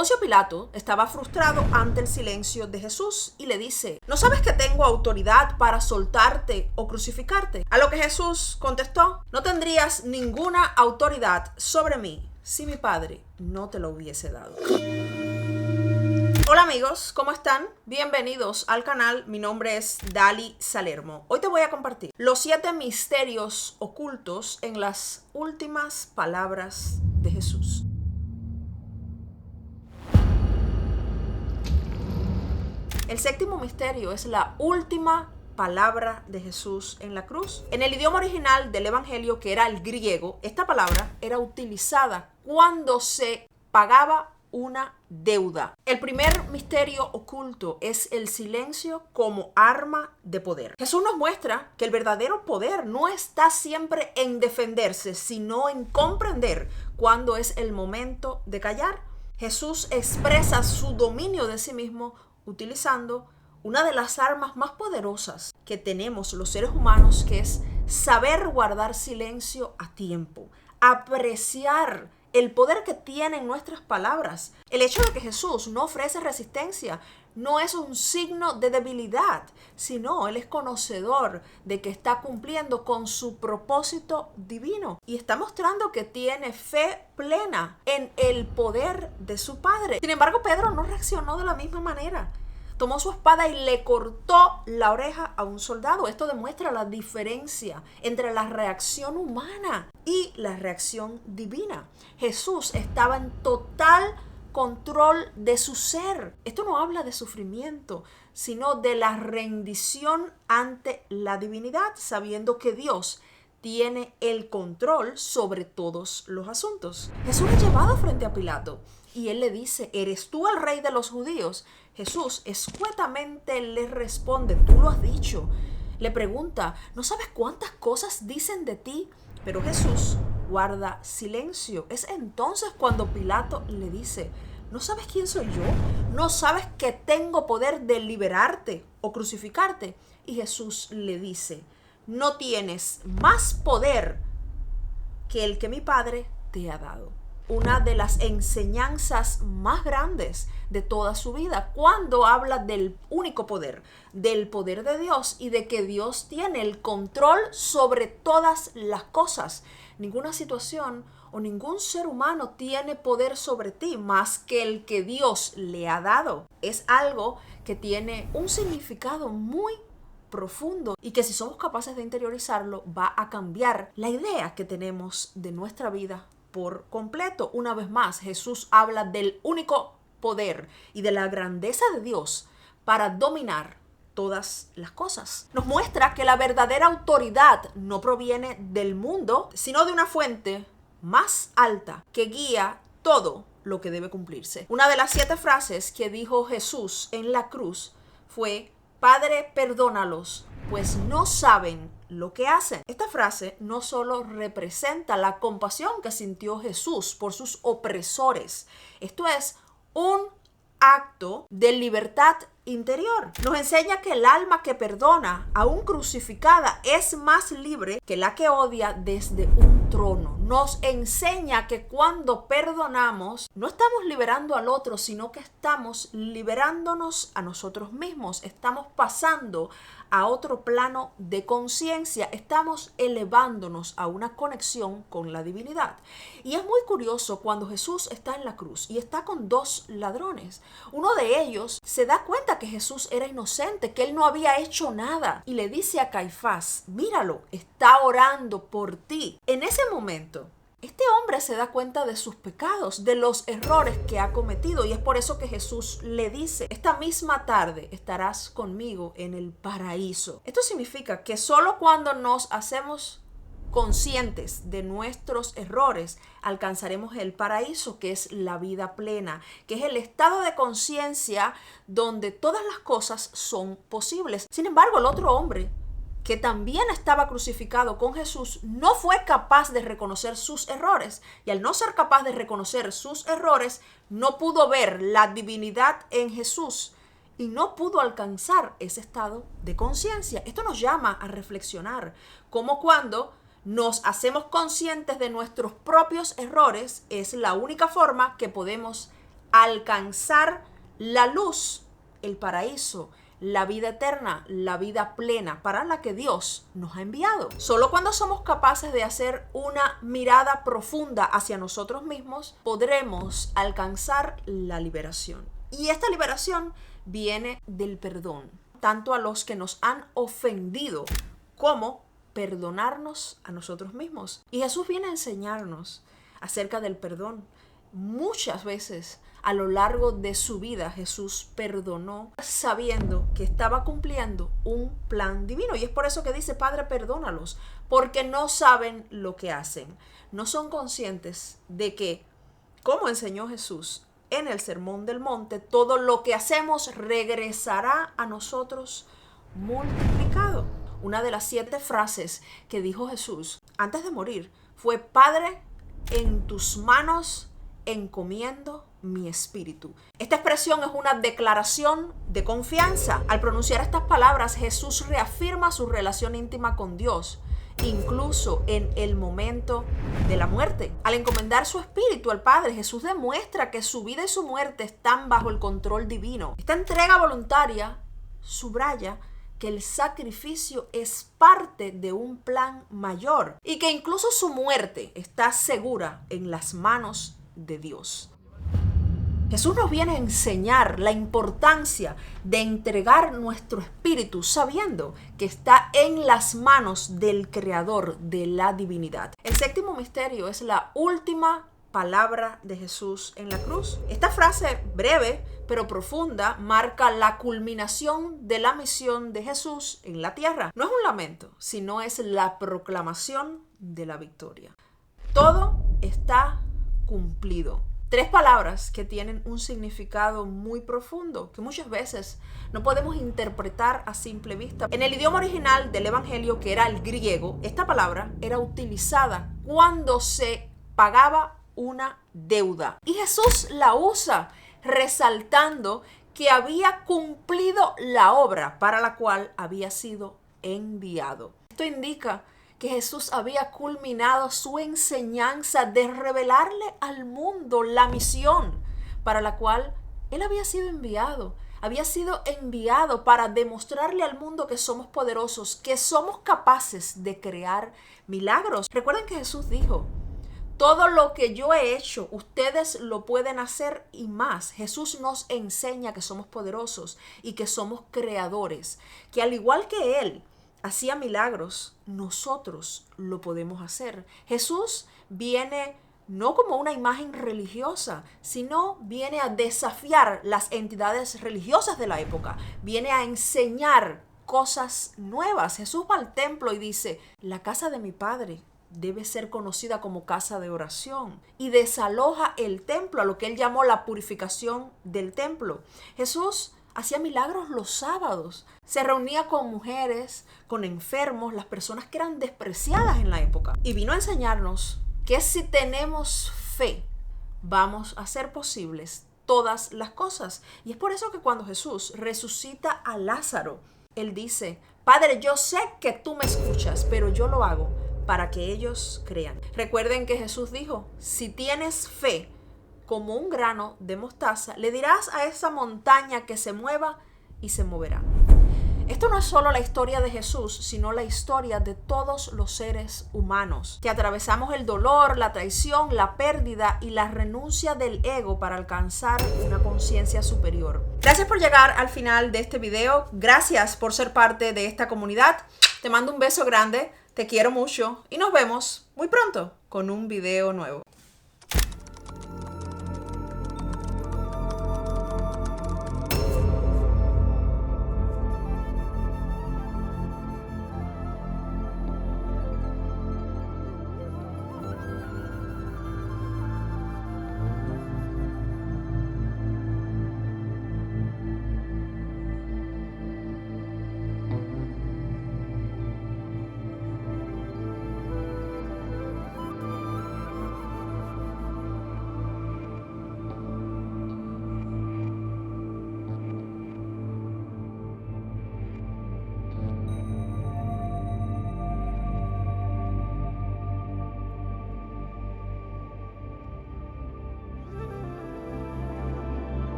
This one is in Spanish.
Poncio Pilato estaba frustrado ante el silencio de Jesús y le dice: ¿no sabes que tengo autoridad para soltarte o crucificarte? A lo que Jesús contestó: no tendrías ninguna autoridad sobre mí si mi Padre no te lo hubiese dado. Hola amigos, ¿cómo están? Bienvenidos al canal, mi nombre es Dali Salermo. Hoy te voy a compartir los 7 misterios ocultos en las últimas palabras de Jesús. El 7º misterio es la última palabra de Jesús en la cruz. En el idioma original del Evangelio, que era el griego, esta palabra era utilizada cuando se pagaba una deuda. El primer misterio oculto es el silencio como arma de poder. Jesús nos muestra que el verdadero poder no está siempre en defenderse, sino en comprender cuándo es el momento de callar. Jesús expresa su dominio de sí mismo utilizando una de las armas más poderosas que tenemos los seres humanos, que es saber guardar silencio a tiempo, apreciar el poder que tienen nuestras palabras. El hecho de que Jesús no ofrece resistencia no es un signo de debilidad, sino Él es conocedor de que está cumpliendo con su propósito divino y está mostrando que tiene fe plena en el poder de su Padre. Sin embargo, Pedro no reaccionó de la misma manera. Tomó su espada y le cortó la oreja a un soldado. Esto demuestra la diferencia entre la reacción humana y la reacción divina. Jesús estaba en total control de su ser. Esto no habla de sufrimiento, sino de la rendición ante la divinidad, sabiendo que Dios tiene el control sobre todos los asuntos. Jesús es llevado frente a Pilato y él le dice: ¿eres tú el rey de los judíos? Jesús escuetamente le responde: tú lo has dicho. Le pregunta: ¿no sabes cuántas cosas dicen de ti? Pero Jesús guarda silencio. Es entonces cuando Pilato le dice: ¿no sabes quién soy yo? ¿No sabes que tengo poder de liberarte o crucificarte? Y Jesús le dice: no tienes más poder que el que mi Padre te ha dado. Una de las enseñanzas más grandes de toda su vida, cuando habla del único poder, del poder de Dios y de que Dios tiene el control sobre todas las cosas. Ninguna situación o ningún ser humano tiene poder sobre ti más que el que Dios le ha dado. Es algo que tiene un significado muy profundo y que si somos capaces de interiorizarlo va a cambiar la idea que tenemos de nuestra vida por completo. Una vez más, Jesús habla del único poder y de la grandeza de Dios para dominar todas las cosas. Nos muestra que la verdadera autoridad no proviene del mundo, sino de una fuente más alta que guía todo lo que debe cumplirse. Una de las 7 frases que dijo Jesús en la cruz fue: Padre, perdónalos, pues no saben lo que hacen. Esta frase no solo representa la compasión que sintió Jesús por sus opresores, esto es un acto de libertad interior. Nos enseña que el alma que perdona, aún crucificada, es más libre que la que odia desde un trono. Nos enseña que cuando perdonamos, no estamos liberando al otro, sino que estamos liberándonos a nosotros mismos. Estamos pasando a otro plano de conciencia. Estamos elevándonos a una conexión con la divinidad. Y es muy curioso cuando Jesús está en la cruz y está con 2 ladrones. Uno de ellos se da cuenta que Jesús era inocente, que él no había hecho nada. Y le dice a Caifás: míralo, está orando por ti. En ese momento, este hombre se da cuenta de sus pecados, de los errores que ha cometido, y es por eso que Jesús le dice: esta misma tarde estarás conmigo en el paraíso. Esto significa que solo cuando nos hacemos conscientes de nuestros errores alcanzaremos el paraíso, que es la vida plena, que es el estado de conciencia donde todas las cosas son posibles. Sin embargo, el otro hombre, que también estaba crucificado con Jesús, no fue capaz de reconocer sus errores, y al no ser capaz de reconocer sus errores, no pudo ver la divinidad en Jesús y no pudo alcanzar ese estado de conciencia. Esto nos llama a reflexionar, como cuando nos hacemos conscientes de nuestros propios errores, es la única forma que podemos alcanzar la luz, el paraíso, la vida eterna, la vida plena para la que Dios nos ha enviado. Solo cuando somos capaces de hacer una mirada profunda hacia nosotros mismos, podremos alcanzar la liberación. Y esta liberación viene del perdón, tanto a los que nos han ofendido como perdonarnos a nosotros mismos. Y Jesús viene a enseñarnos acerca del perdón. Muchas veces a lo largo de su vida Jesús perdonó sabiendo que estaba cumpliendo un plan divino. Y es por eso que dice: Padre, perdónalos, porque no saben lo que hacen. No son conscientes de que, como enseñó Jesús en el Sermón del Monte, todo lo que hacemos regresará a nosotros multiplicado. Una de las 7 frases que dijo Jesús antes de morir fue: Padre, en tus manos encomiendo mi espíritu. Esta expresión es una declaración de confianza. Al pronunciar estas palabras, Jesús reafirma su relación íntima con Dios, incluso en el momento de la muerte. Al encomendar su espíritu al Padre, Jesús demuestra que su vida y su muerte están bajo el control divino. Esta entrega voluntaria subraya que el sacrificio es parte de un plan mayor y que incluso su muerte está segura en las manos de Dios. Jesús nos viene a enseñar la importancia de entregar nuestro espíritu sabiendo que está en las manos del Creador de la divinidad. El séptimo misterio es la última palabra de Jesús en la cruz. Esta frase breve pero profunda marca la culminación de la misión de Jesús en la tierra. No es un lamento, sino es la proclamación de la victoria. Todo está cumplido. 3 palabras que tienen un significado muy profundo, que muchas veces no podemos interpretar a simple vista. En el idioma original del Evangelio, que era el griego, esta palabra era utilizada cuando se pagaba una deuda. Y Jesús la usa resaltando que había cumplido la obra para la cual había sido enviado. Esto indica que Jesús había culminado su enseñanza de revelarle al mundo la misión para la cual Él había sido enviado. Había sido enviado para demostrarle al mundo que somos poderosos, que somos capaces de crear milagros. Recuerden que Jesús dijo: todo lo que yo he hecho, ustedes lo pueden hacer y más. Jesús nos enseña que somos poderosos y que somos creadores, que al igual que Él hacía milagros, nosotros lo podemos hacer. Jesús viene no como una imagen religiosa, sino viene a desafiar las entidades religiosas de la época. Viene a enseñar cosas nuevas. Jesús va al templo y dice: la casa de mi Padre debe ser conocida como casa de oración. Y desaloja el templo, a lo que él llamó la purificación del templo. Jesús hacía milagros los sábados. Se reunía con mujeres, con enfermos, las personas que eran despreciadas en la época. Y vino a enseñarnos que si tenemos fe, vamos a hacer posibles todas las cosas. Y es por eso que cuando Jesús resucita a Lázaro, él dice: Padre, yo sé que tú me escuchas, pero yo lo hago para que ellos crean. Recuerden que Jesús dijo: si tienes fe como un grano de mostaza, le dirás a esa montaña que se mueva y se moverá. Esto no es solo la historia de Jesús, sino la historia de todos los seres humanos, que atravesamos el dolor, la traición, la pérdida y la renuncia del ego para alcanzar una conciencia superior. Gracias por llegar al final de este video. Gracias por ser parte de esta comunidad. Te mando un beso grande, te quiero mucho y nos vemos muy pronto con un video nuevo.